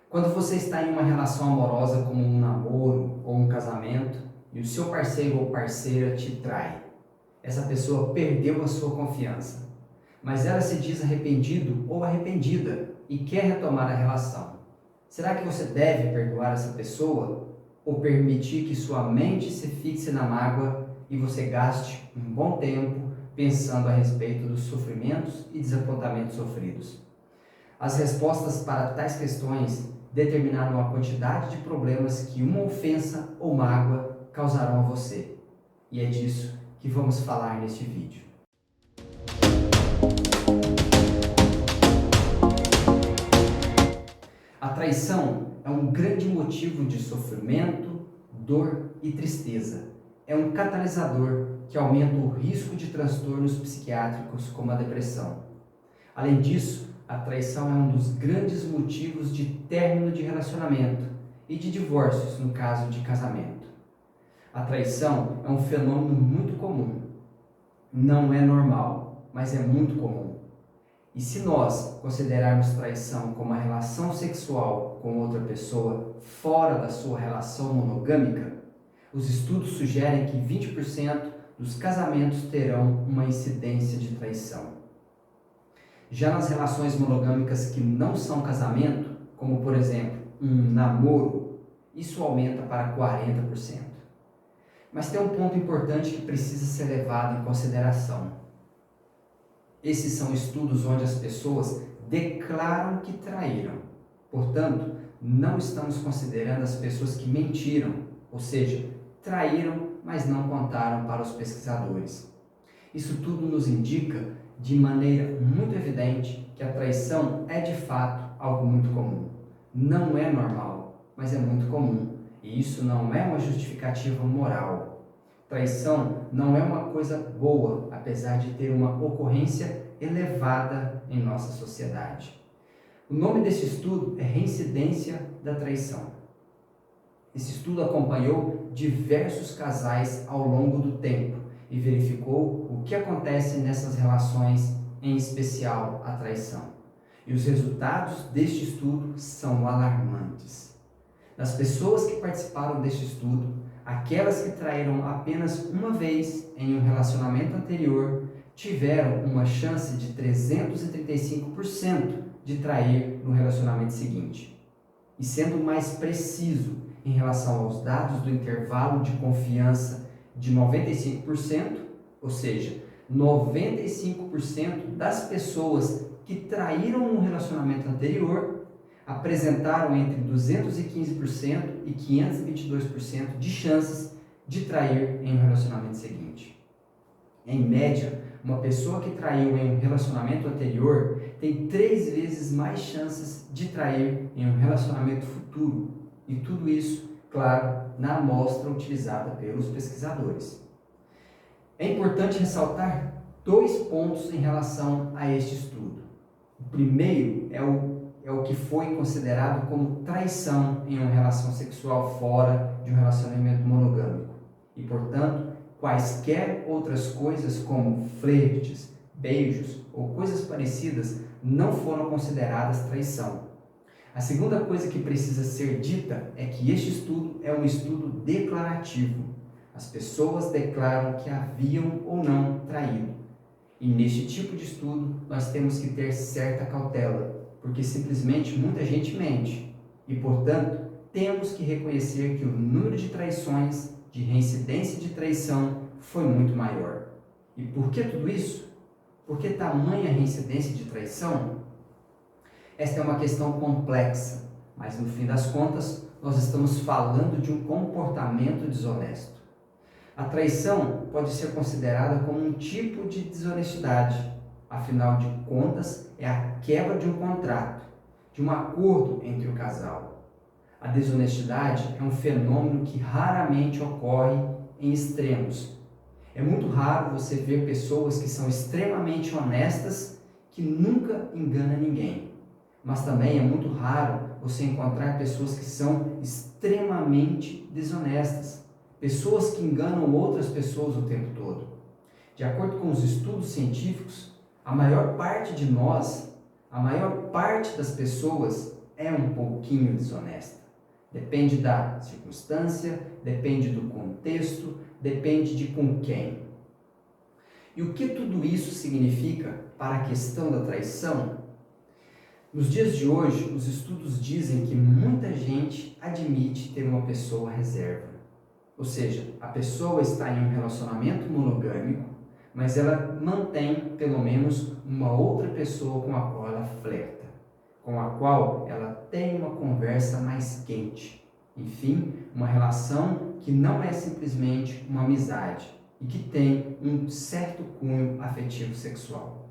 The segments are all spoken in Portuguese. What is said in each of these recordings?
Quando você está em uma relação amorosa como um namoro ou um casamento e o seu parceiro ou parceira te trai, essa pessoa perdeu a sua confiança, mas ela se diz arrependido ou arrependida e quer retomar a relação. Será que você deve perdoar essa pessoa ou permitir que sua mente se fixe na mágoa e você gaste um bom tempo pensando a respeito dos sofrimentos e desapontamentos sofridos? As respostas para tais questões determinaram a quantidade de problemas que uma ofensa ou mágoa causarão a você. E é disso que vamos falar neste vídeo. A traição é um grande motivo de sofrimento, dor e tristeza. É um catalisador que aumenta o risco de transtornos psiquiátricos como a depressão. Além disso, a traição é um dos grandes motivos de término de relacionamento e de divórcios no caso de casamento. A traição é um fenômeno muito comum. Não é normal, mas é muito comum. E se nós considerarmos traição como a relação sexual com outra pessoa fora da sua relação monogâmica, os estudos sugerem que 20% dos casamentos terão uma incidência de traição. Já nas relações monogâmicas que não são casamento, como por exemplo um namoro, isso aumenta para 40%. Mas tem um ponto importante que precisa ser levado em consideração. Esses são estudos onde as pessoas declaram que traíram. Portanto, não estamos considerando as pessoas que mentiram, ou seja, traíram, mas não contaram para os pesquisadores. Isso tudo nos indica de maneira muito evidente que a traição é de fato algo muito comum. Não é normal, mas é muito comum. E isso não é uma justificativa moral. Traição não é uma coisa boa, apesar de ter uma ocorrência elevada em nossa sociedade. O nome desse estudo é Reincidência da Traição. Esse estudo acompanhou diversos casais ao longo do tempo e verificou o que acontece nessas relações, em especial a traição. E os resultados deste estudo são alarmantes. Das pessoas que participaram deste estudo, aquelas que traíram apenas uma vez em um relacionamento anterior tiveram uma chance de 335% de trair no relacionamento seguinte. E sendo mais preciso em relação aos dados do intervalo de confiança de 95%, ou seja, 95% das pessoas que traíram no relacionamento anterior apresentaram entre 215% e 522% de chances de trair em um relacionamento seguinte. Em média, uma pessoa que traiu em um relacionamento anterior tem 3 vezes mais chances de trair em um relacionamento futuro. E tudo isso, claro, na amostra utilizada pelos pesquisadores. É importante ressaltar 2 pontos em relação a este estudo. O primeiro é o que foi considerado como traição em uma relação sexual fora de um relacionamento monogâmico. E, portanto, quaisquer outras coisas como flertes, beijos ou coisas parecidas não foram consideradas traição. A segunda coisa que precisa ser dita é que este estudo é um estudo declarativo. As pessoas declaram que haviam ou não traído. E neste tipo de estudo nós temos que ter certa cautela, porque simplesmente muita gente mente. E, portanto, temos que reconhecer que o número de traições, de reincidência de traição, foi muito maior. E por que tudo isso? Por que tamanha reincidência de traição? Esta é uma questão complexa, mas no fim das contas, nós estamos falando de um comportamento desonesto. A traição pode ser considerada como um tipo de desonestidade. Afinal de contas, é a quebra de um contrato, de um acordo entre o casal. A desonestidade é um fenômeno que raramente ocorre em extremos. É muito raro você ver pessoas que são extremamente honestas, que nunca enganam ninguém. Mas também é muito raro você encontrar pessoas que são extremamente desonestas. Pessoas que enganam outras pessoas o tempo todo. De acordo com os estudos científicos, a maior parte de nós, a maior parte das pessoas é um pouquinho desonesta. Depende da circunstância, depende do contexto, depende de com quem. E o que tudo isso significa para a questão da traição? Nos dias de hoje, os estudos dizem que muita gente admite ter uma pessoa reserva. Ou seja, a pessoa está em um relacionamento monogâmico, mas ela mantém pelo menos uma outra pessoa com a qual ela flerta, com a qual ela tem uma conversa mais quente. Enfim, uma relação que não é simplesmente uma amizade e que tem um certo cunho afetivo sexual.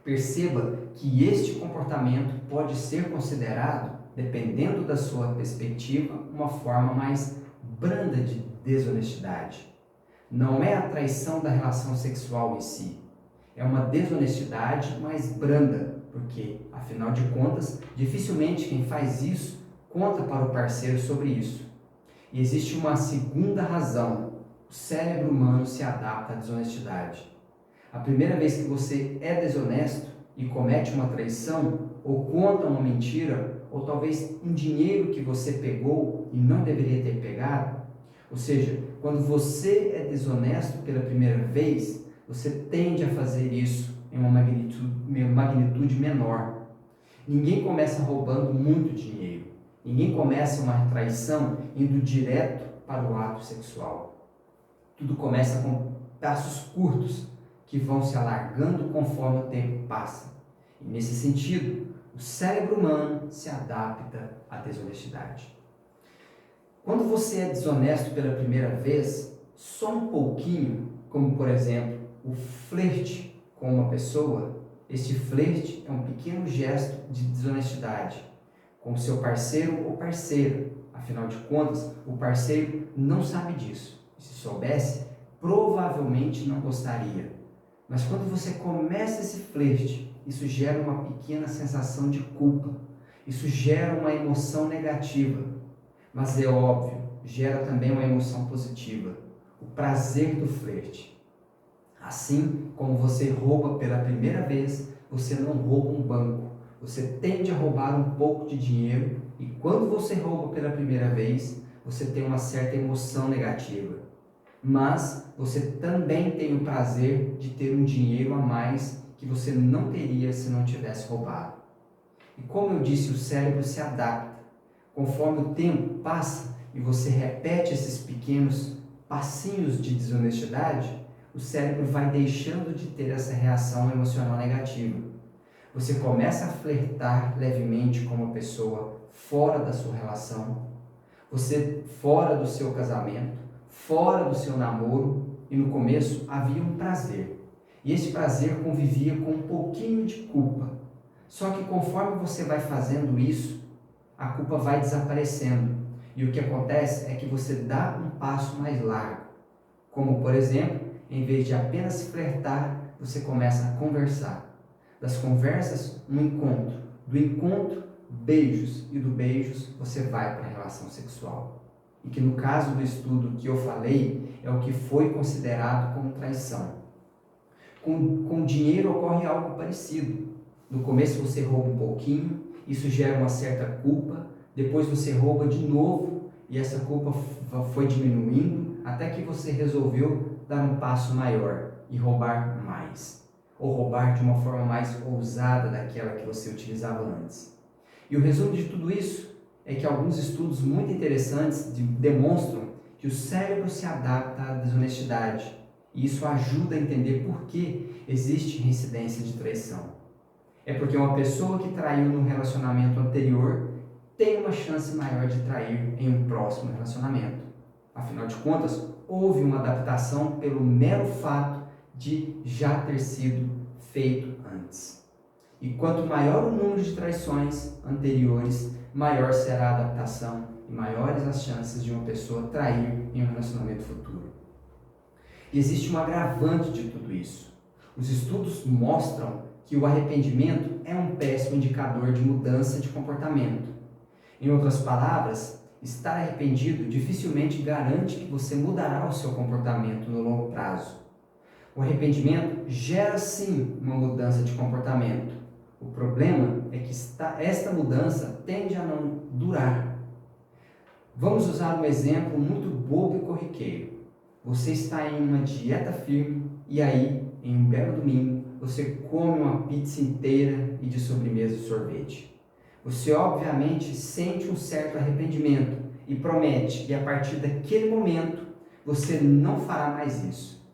Perceba que este comportamento pode ser considerado, dependendo da sua perspectiva, uma forma mais branda de desonestidade. Não é a traição da relação sexual em si, é uma desonestidade mais branda, porque, afinal de contas, dificilmente quem faz isso conta para o parceiro sobre isso. E existe uma segunda razão: o cérebro humano se adapta à desonestidade. A primeira vez que você é desonesto e comete uma traição, ou conta uma mentira, ou talvez um dinheiro que você pegou e não deveria ter pegado, ou seja, quando você é desonesto pela primeira vez, você tende a fazer isso em uma magnitude menor. Ninguém começa roubando muito dinheiro. Ninguém começa uma traição indo direto para o ato sexual. Tudo começa com passos curtos que vão se alargando conforme o tempo passa. E nesse sentido, o cérebro humano se adapta à desonestidade. Quando você é desonesto pela primeira vez, só um pouquinho, como por exemplo, o flerte com uma pessoa, este flerte é um pequeno gesto de desonestidade com seu parceiro ou parceira. Afinal de contas, o parceiro não sabe disso. E se soubesse, provavelmente não gostaria. Mas quando você começa esse flerte, isso gera uma pequena sensação de culpa. Isso gera uma emoção negativa. Mas é óbvio, gera também uma emoção positiva, o prazer do flerte. Assim como você rouba pela primeira vez, você não rouba um banco. Você tende a roubar um pouco de dinheiro e quando você rouba pela primeira vez, você tem uma certa emoção negativa. Mas você também tem o prazer de ter um dinheiro a mais que você não teria se não tivesse roubado. E como eu disse, o cérebro se adapta. Conforme o tempo passa e você repete esses pequenos passinhos de desonestidade, o cérebro vai deixando de ter essa reação emocional negativa. Você começa a flertar levemente com uma pessoa fora da sua relação, você fora do seu casamento, fora do seu namoro, e no começo havia um prazer. E esse prazer convivia com um pouquinho de culpa. Só que conforme você vai fazendo isso, a culpa vai desaparecendo. E o que acontece é que você dá um passo mais largo. Como, por exemplo, em vez de apenas flertar, você começa a conversar. Das conversas, um encontro. Do encontro, beijos. E do beijos, você vai para a relação sexual. E que no caso do estudo que eu falei, é o que foi considerado como traição. Com dinheiro ocorre algo parecido. No começo você rouba um pouquinho, isso gera uma certa culpa, depois você rouba de novo e essa culpa foi diminuindo até que você resolveu dar um passo maior e roubar mais, ou roubar de uma forma mais ousada daquela que você utilizava antes. E o resumo de tudo isso é que alguns estudos muito interessantes demonstram que o cérebro se adapta à desonestidade e isso ajuda a entender por que existe reincidência de traição. É porque uma pessoa que traiu no relacionamento anterior tem uma chance maior de trair em um próximo relacionamento. Afinal de contas, houve uma adaptação pelo mero fato de já ter sido feito antes. E quanto maior o número de traições anteriores, maior será a adaptação e maiores as chances de uma pessoa trair em um relacionamento futuro. E existe um agravante de tudo isso. Os estudos mostram que o arrependimento é um péssimo indicador de mudança de comportamento. Em outras palavras, estar arrependido dificilmente garante que você mudará o seu comportamento no longo prazo. O arrependimento gera sim uma mudança de comportamento. O problema é que esta mudança tende a não durar. Vamos usar um exemplo muito bobo e corriqueiro. Você está em uma dieta firme e aí, em um belo domingo, você come uma pizza inteira e de sobremesa sorvete. Você obviamente sente um certo arrependimento e promete que a partir daquele momento você não fará mais isso.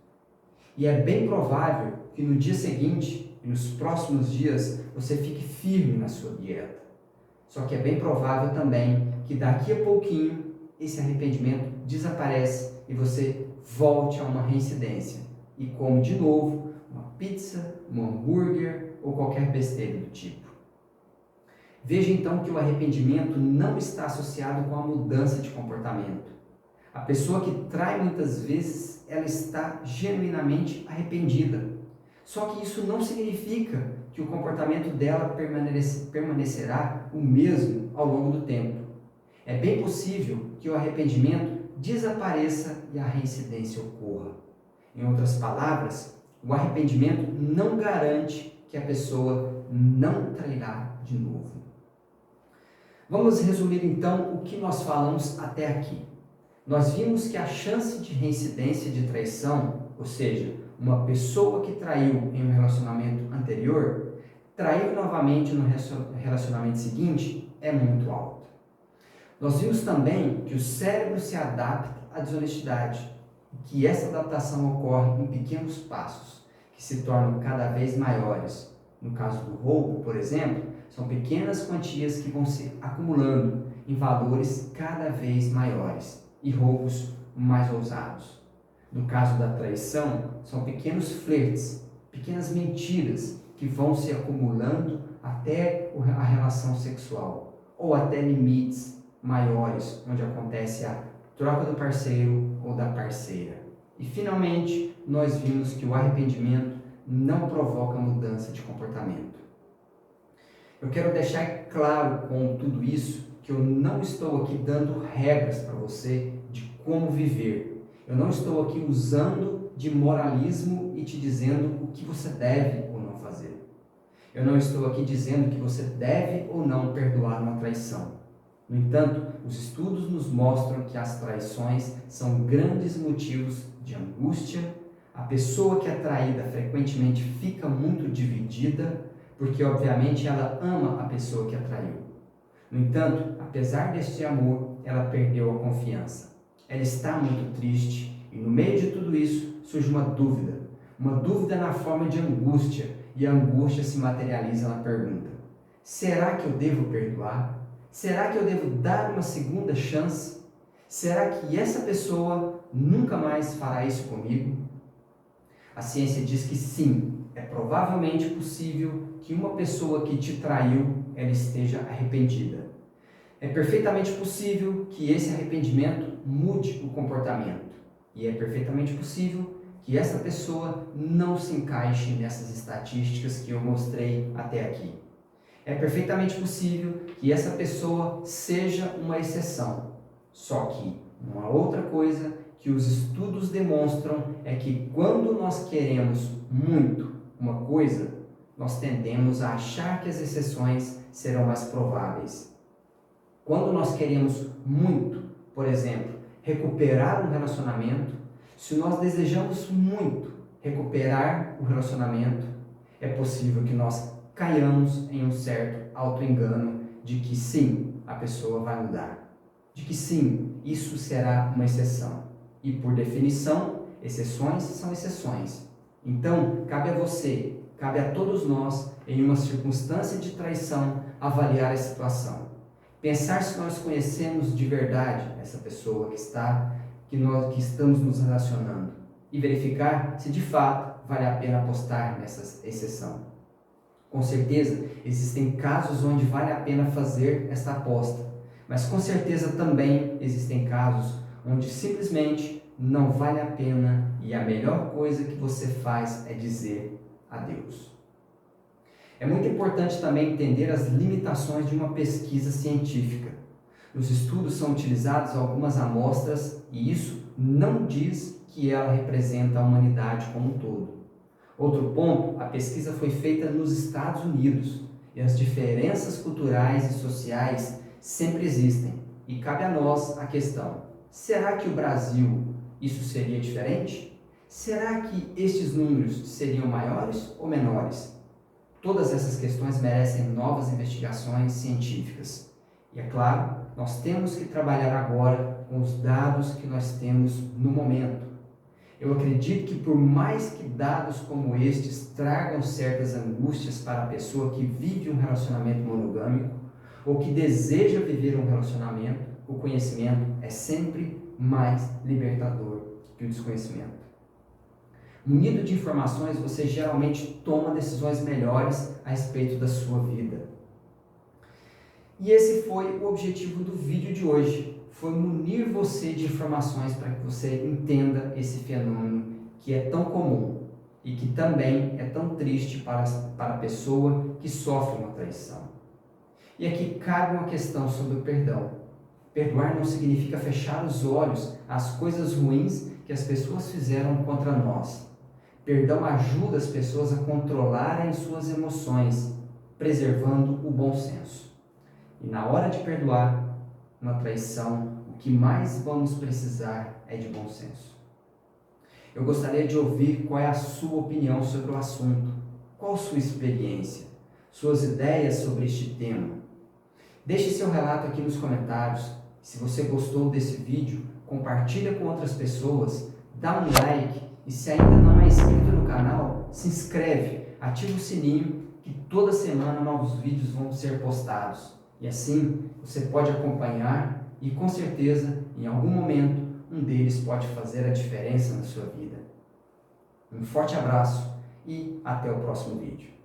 E é bem provável que no dia seguinte e nos próximos dias você fique firme na sua dieta. Só que é bem provável também que daqui a pouquinho esse arrependimento desaparece e você volte a uma reincidência e come de novo uma pizza, um hambúrguer ou qualquer besteira do tipo. Veja então que o arrependimento não está associado com a mudança de comportamento. A pessoa que trai muitas vezes, ela está genuinamente arrependida. Só que isso não significa que o comportamento dela permanecerá o mesmo ao longo do tempo. É bem possível que o arrependimento desapareça e a reincidência ocorra. Em outras palavras, o arrependimento não garante que a pessoa não trairá de novo. Vamos resumir então o que nós falamos até aqui. Nós vimos que a chance de reincidência de traição, ou seja, uma pessoa que traiu em um relacionamento anterior, trair novamente no relacionamento seguinte é muito alta. Nós vimos também que o cérebro se adapta à desonestidade, e que essa adaptação ocorre em pequenos passos, que se tornam cada vez maiores. No caso do roubo, por exemplo, são pequenas quantias que vão se acumulando em valores cada vez maiores e roubos mais ousados. No caso da traição, são pequenos flertes, pequenas mentiras que vão se acumulando até a relação sexual ou até limites maiores, onde acontece a troca do parceiro ou da parceira. E finalmente, nós vimos que o arrependimento não provoca mudança de comportamento. Eu quero deixar claro com tudo isso que eu não estou aqui dando regras para você de como viver. Eu não estou aqui usando de moralismo e te dizendo o que você deve ou não fazer. Eu não estou aqui dizendo que você deve ou não perdoar uma traição. No entanto, os estudos nos mostram que as traições são grandes motivos de angústia. A pessoa que é traída frequentemente fica muito dividida, porque obviamente ela ama a pessoa que a traiu. No entanto, apesar deste amor, ela perdeu a confiança. Ela está muito triste e no meio de tudo isso surge uma dúvida na forma de angústia, e a angústia se materializa na pergunta: será que eu devo perdoar? Será que eu devo dar uma segunda chance? Será que essa pessoa nunca mais fará isso comigo? A ciência diz que sim, é provavelmente possível que uma pessoa que te traiu, ela esteja arrependida. É perfeitamente possível que esse arrependimento mude o comportamento. E é perfeitamente possível que essa pessoa não se encaixe nessas estatísticas que eu mostrei até aqui. É perfeitamente possível que essa pessoa seja uma exceção. Só que uma outra coisa que os estudos demonstram é que quando nós queremos muito uma coisa, nós tendemos a achar que as exceções serão mais prováveis. Quando nós queremos muito, por exemplo, recuperar um relacionamento, se nós desejamos muito recuperar o relacionamento, é possível que nós caiamos em um certo auto-engano de que sim, a pessoa vai mudar, de que sim, isso será uma exceção. E por definição, exceções são exceções. Então, cabe a você, cabe a todos nós, em uma circunstância de traição, avaliar a situação. Pensar se nós conhecemos de verdade essa pessoa que estamos nos relacionando e verificar se de fato vale a pena apostar nessa exceção. Com certeza, existem casos onde vale a pena fazer esta aposta, mas com certeza também existem casos onde simplesmente não vale a pena e a melhor coisa que você faz é dizer adeus. É muito importante também entender as limitações de uma pesquisa científica. Nos estudos são utilizadas algumas amostras e isso não diz que ela representa a humanidade como um todo. Outro ponto, a pesquisa foi feita nos Estados Unidos e as diferenças culturais e sociais sempre existem. E cabe a nós a questão: será que o Brasil isso seria diferente? Será que estes números seriam maiores ou menores? Todas essas questões merecem novas investigações científicas. E é claro, nós temos que trabalhar agora com os dados que nós temos no momento. Eu acredito que por mais que dados como estes tragam certas angústias para a pessoa que vive um relacionamento monogâmico ou que deseja viver um relacionamento, o conhecimento é sempre mais libertador que o desconhecimento. Munido de informações, você geralmente toma decisões melhores a respeito da sua vida. E esse foi o objetivo do vídeo de hoje. Foi munir você de informações para que você entenda esse fenômeno que é tão comum e que também é tão triste para a pessoa que sofre uma traição. E aqui cabe uma questão sobre o perdão. Perdoar não significa fechar os olhos às coisas ruins que as pessoas fizeram contra nós. Perdão ajuda as pessoas a controlarem suas emoções, preservando o bom senso. E na hora de perdoar uma traição, o que mais vamos precisar é de bom senso. Eu gostaria de ouvir qual é a sua opinião sobre o assunto, qual a sua experiência, suas ideias sobre este tema. Deixe seu relato aqui nos comentários. Se você gostou desse vídeo, compartilha com outras pessoas, dá um like e se ainda não é inscrito no canal, se inscreve, ativa o sininho que toda semana novos vídeos vão ser postados. E assim você pode acompanhar e com certeza em algum momento um deles pode fazer a diferença na sua vida. Um forte abraço e até o próximo vídeo.